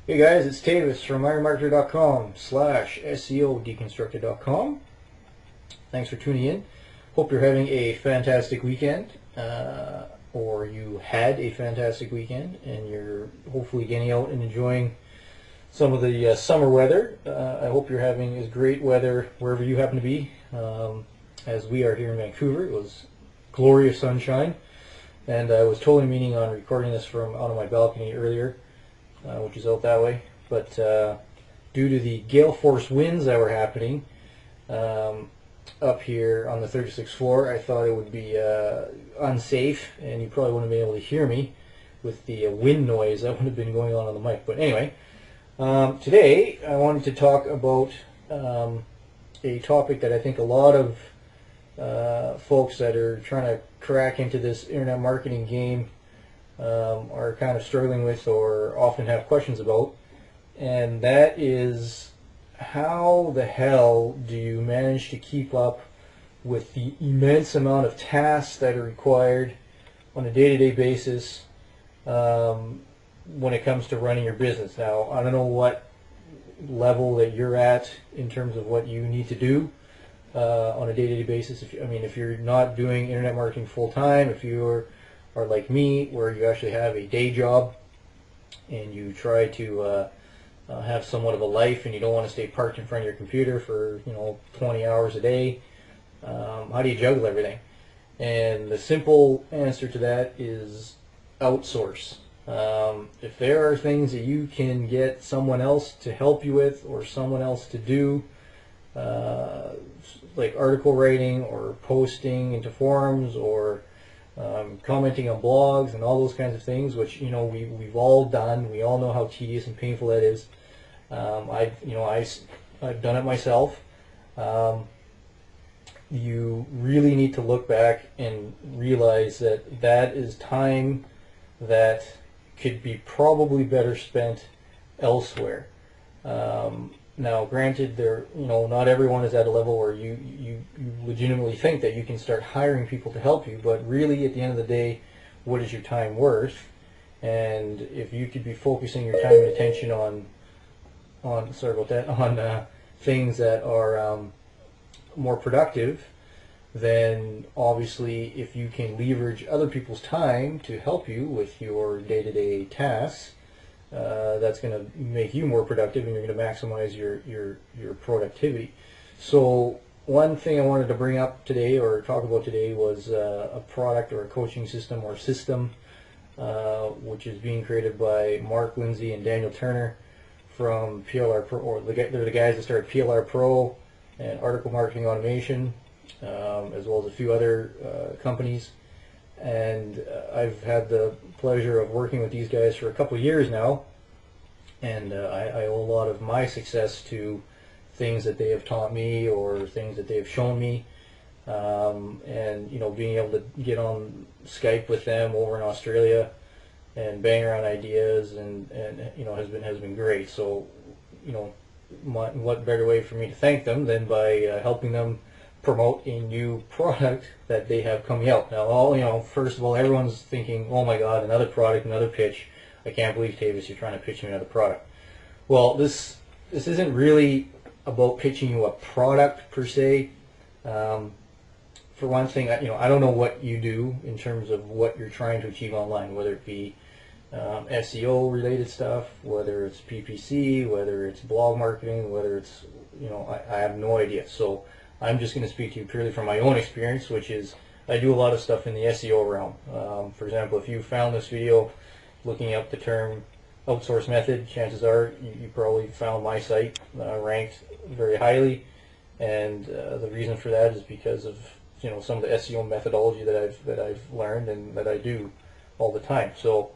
Hey guys, it's Tavis from ironmarketer.com/SEO deconstructed.com. Thanks for tuning in. Hope you're having a fantastic weekend, or you had a fantastic weekend, and you're hopefully getting out and enjoying some of the summer weather. I hope you're having as great weather wherever you happen to be, as we are here in Vancouver. It was glorious sunshine, and I was totally meaning on recording this from out on my balcony earlier, which is out that way, but due to the gale force winds that were happening up here on the 36th floor, I thought it would be unsafe, and you probably wouldn't be able to hear me with the wind noise that would have been going on the mic. But anyway, today I wanted to talk about a topic that I think a lot of folks that are trying to crack into this internet marketing game are kind of struggling with, or often have questions about, and that is, how the hell do you manage to keep up with the immense amount of tasks that are required on a day-to-day basis when it comes to running your business? Now, I don't know what level that you're at in terms of what you need to do on a day-to-day basis. If you're not doing internet marketing full-time, if you're are like me, where you actually have a day job and you try to have somewhat of a life, and you don't want to stay parked in front of your computer for 20 hours a day, how do you juggle everything? And the simple answer to that is outsource. If there are things that you can get someone else to help you with, or someone else to do, like article writing or posting into forums, or commenting on blogs and all those kinds of things, which we've all done. We all know how tedious and painful that is. I've done it myself. You really need to look back and realize that that is time that could be probably better spent elsewhere. Now, granted, not everyone is at a level where you legitimately think that you can start hiring people to help you, but really, at the end of the day, what is your time worth? And if you could be focusing your time and attention on things that are more productive, then obviously, if you can leverage other people's time to help you with your day-to-day tasks, that's going to make you more productive, and you're going to maximize your productivity. So one thing I wanted to bring up today, or talk about today, was a product or a coaching system or system which is being created by Mark Lindsay and Daniel Turner from PLR Pro, or they're the guys that started PLR Pro and Article Marketing Automation, as well as a few other companies. And I've had the pleasure of working with these guys for a couple of years now, and I owe a lot of my success to things that they have taught me, or things that they have shown me, and being able to get on Skype with them over in Australia and bang around ideas, and has been great. So what better way for me to thank them than by helping them promote a new product that they have coming out. Now, first of all, everyone's thinking, oh my God, another product, another pitch. I can't believe, Tavis, you're trying to pitch me another product. Well, this isn't really about pitching you a product per se. For one thing, I don't know what you do in terms of what you're trying to achieve online, whether it be SEO related stuff, whether it's PPC, whether it's blog marketing, whether it's, I have no idea. So I'm just going to speak to you purely from my own experience, which is I do a lot of stuff in the SEO realm. For example, if you found this video looking up the term outsource method, chances are you probably found my site ranked very highly, and the reason for that is because of some of the SEO methodology that I've learned and that I do all the time. So,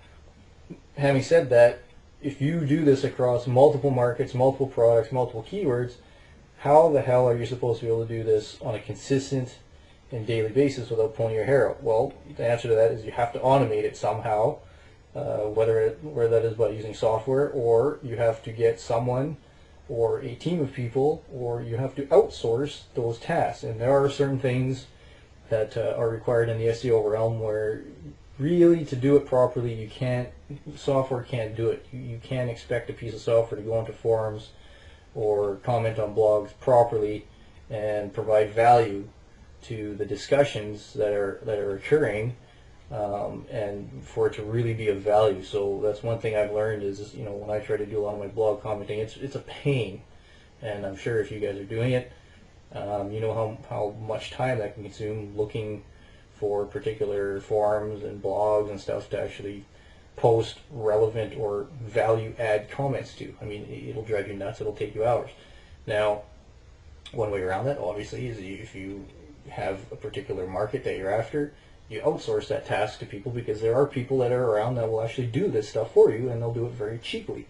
having said that, if you do this across multiple markets, multiple products, multiple keywords, how the hell are you supposed to be able to do this on a consistent and daily basis without pulling your hair out? Well, the answer to that is you have to automate it somehow, whether that is by using software, or you have to get someone or a team of people, or you have to outsource those tasks. And there are certain things that are required in the SEO realm where really, to do it properly, you can't, software can't do it. You can't expect a piece of software to go into forums or comment on blogs properly and provide value to the discussions that are occurring, and for it to really be of value. So that's one thing I've learned is, you know, when I try to do a lot of my blog commenting, it's a pain, and I'm sure if you guys are doing it, you know how much time that can consume looking for particular forums and blogs and stuff to actually post relevant or value add comments to. I mean, it'll drive you nuts. It'll take you hours. Now, one way around that, obviously, is if you have a particular market that you're after, you outsource that task to people, because there are people that are around that will actually do this stuff for you, and they'll do it very cheaply.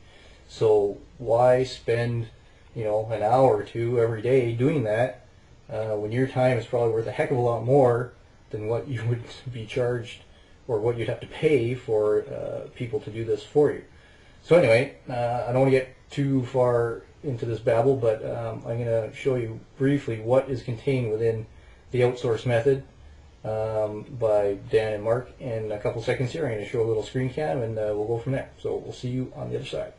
So why spend, you know, an hour or two every day doing that when your time is probably worth a heck of a lot more than what you would be charged, or what you'd have to pay for people to do this for you. So anyway, I don't want to get too far into this babble, but I'm going to show you briefly what is contained within the outsource method by Dan and Mark in a couple seconds here. I'm going to show a little screen cam, and we'll go from there. So we'll see you on the other side.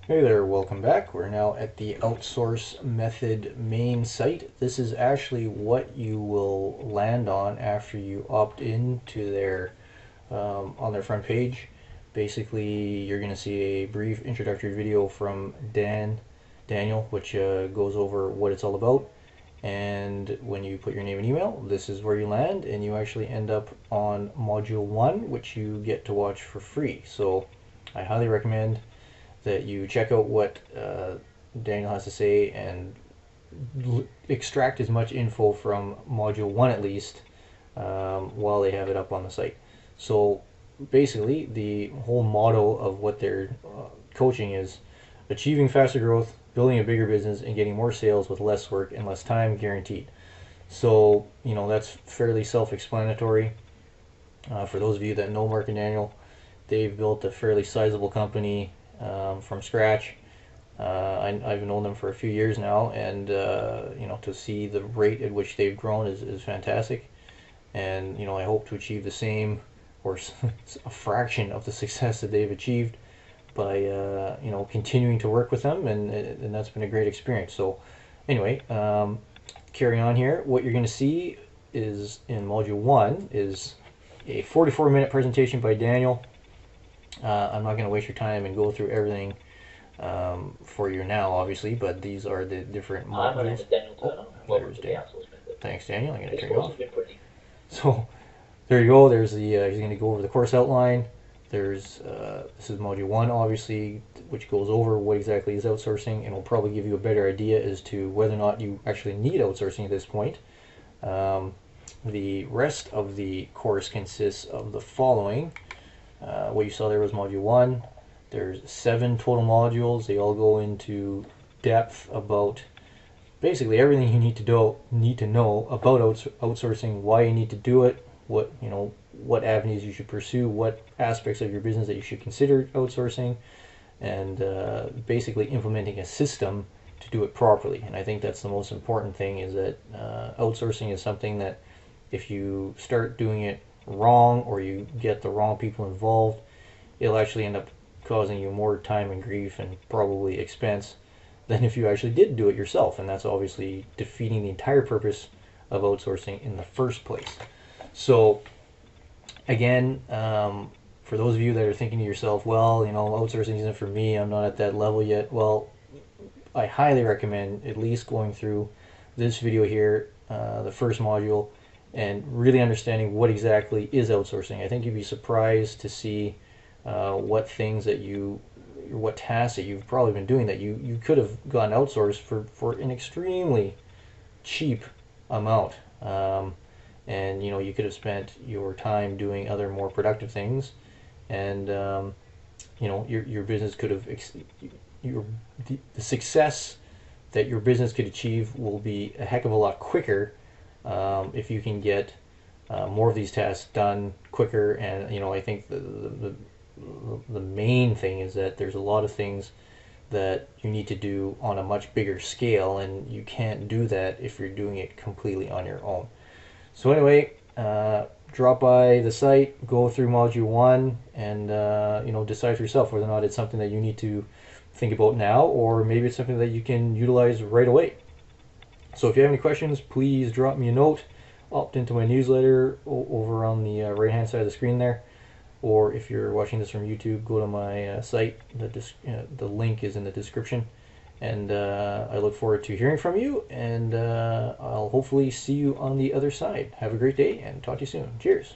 Hey there, welcome back. We're now at the Outsource method main site. This is actually what you will land on after you opt in to their on their front page. Basically, you're going to see a brief introductory video from Daniel, which goes over what it's all about. And when you put your name and email, this is where you land, and you actually end up on Module 1, which you get to watch for free. So I highly recommend that you check out what Daniel has to say and extract as much info from Module 1 at least while they have it up on the site. So basically, the whole motto of what they're coaching is achieving faster growth, building a bigger business, and getting more sales with less work and less time guaranteed. So, you know, that's fairly self-explanatory. For those of you that know Mark and Daniel, they've built a fairly sizable company from scratch. I've known them for a few years now, and you know, to see the rate at which they've grown is fantastic. And you know, I hope to achieve the same, or a fraction of the success that they've achieved by you know, continuing to work with them, and that's been a great experience. So anyway, carry on here. What you're going to see is in Module 1 is a 44-minute presentation by Daniel. I'm not going to waste your time and go through everything for you now, obviously, but these are the different modules. My name is Daniel Turner. Welcome to the Outsource method. Thanks, Daniel. I'm going to turn you off. So there you go. There's the he's going to go over the course outline. There's this is Module 1, obviously, which goes over what exactly is outsourcing, and will probably give you a better idea as to whether or not you actually need outsourcing at this point. The rest of the course consists of the following. What you saw there was Module 1. There's 7 total modules. They all go into depth about basically everything you need to know about outsourcing, why you need to do it, what avenues you should pursue, what aspects of your business that you should consider outsourcing, and basically implementing a system to do it properly. And I think that's the most important thing, is that outsourcing is something that if you start doing it wrong, or you get the wrong people involved, it'll actually end up causing you more time and grief and probably expense than if you actually did do it yourself, and that's obviously defeating the entire purpose of outsourcing in the first place. So again, for those of you that are thinking to yourself, well, outsourcing isn't for me, I'm not at that level yet, well, I highly recommend at least going through this video here, the first module, and really understanding what exactly is outsourcing. I think you'd be surprised to see what tasks that you've probably been doing that you could have gotten outsourced for an extremely cheap amount. And you could have spent your time doing other more productive things, and your business could have the success that your business could achieve will be a heck of a lot quicker if you can get more of these tasks done quicker. And I think the main thing is that there's a lot of things that you need to do on a much bigger scale, and you can't do that if you're doing it completely on your own. So anyway, drop by the site, go through module 1, and decide for yourself whether or not it's something that you need to think about now, or maybe it's something that you can utilize right away. So if you have any questions, please drop me a note. Opt into my newsletter over on the right hand side of the screen there, or if you're watching this from YouTube, go to my site. The link is in the description, and I look forward to hearing from you, and I'll hopefully see you on the other side. Have a great day, and talk to you soon. Cheers.